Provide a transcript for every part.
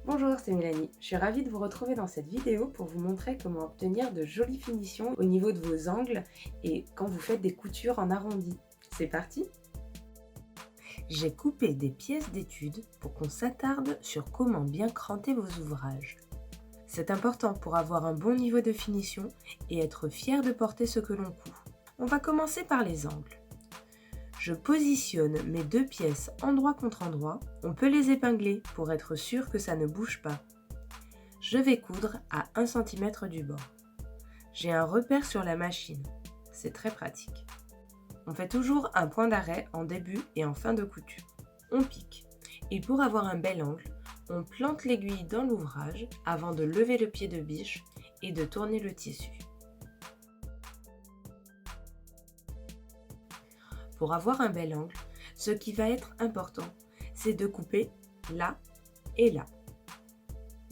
Bonjour, c'est Mélanie. Je suis ravie de vous retrouver dans cette vidéo pour vous montrer comment obtenir de jolies finitions au niveau de vos angles et quand vous faites des coutures en arrondi. C'est parti! J'ai coupé des pièces d'études pour qu'on s'attarde sur comment bien cranter vos ouvrages. C'est important pour avoir un bon niveau de finition et être fier de porter ce que l'on coud. On va commencer par les angles. Je positionne mes deux pièces endroit contre endroit. On peut les épingler pour être sûr que ça ne bouge pas. Je vais coudre à 1 cm du bord. J'ai un repère sur la machine. C'est très pratique. On fait toujours un point d'arrêt en début et en fin de couture. On pique. Et pour avoir un bel angle, on plante l'aiguille dans l'ouvrage avant de lever le pied de biche et de tourner le tissu. Pour avoir un bel angle, ce qui va être important, c'est de couper là et là.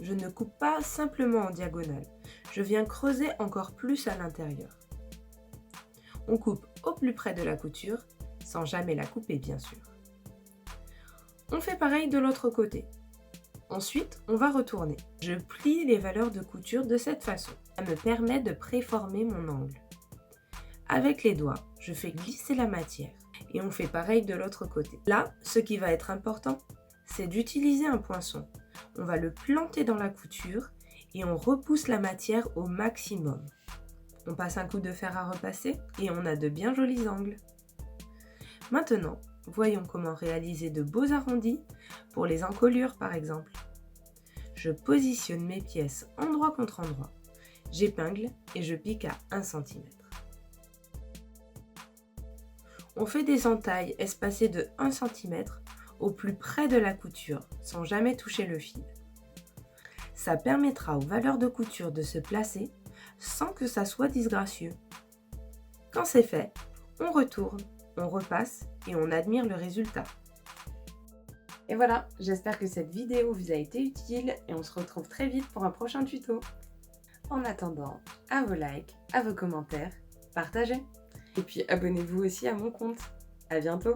Je ne coupe pas simplement en diagonale, je viens creuser encore plus à l'intérieur. On coupe au plus près de la couture, sans jamais la couper bien sûr. On fait pareil de l'autre côté. Ensuite, on va retourner. Je plie les valeurs de couture de cette façon. Ça me permet de préformer mon angle. Avec les doigts, je fais glisser la matière et on fait pareil de l'autre côté. Là, ce qui va être important, c'est d'utiliser un poinçon. On va le planter dans la couture et on repousse la matière au maximum. On passe un coup de fer à repasser et on a de bien jolis angles. Maintenant, voyons comment réaliser de beaux arrondis pour les encolures par exemple. Je positionne mes pièces endroit contre endroit. J'épingle et je pique à 1 cm. On fait des entailles espacées de 1 cm au plus près de la couture, sans jamais toucher le fil. Ça permettra aux valeurs de couture de se placer sans que ça soit disgracieux. Quand c'est fait, on retourne, on repasse et on admire le résultat. Et voilà, j'espère que cette vidéo vous a été utile et on se retrouve très vite pour un prochain tuto. En attendant, à vos likes, à vos commentaires, partagez. Et puis abonnez-vous aussi à mon compte. À bientôt!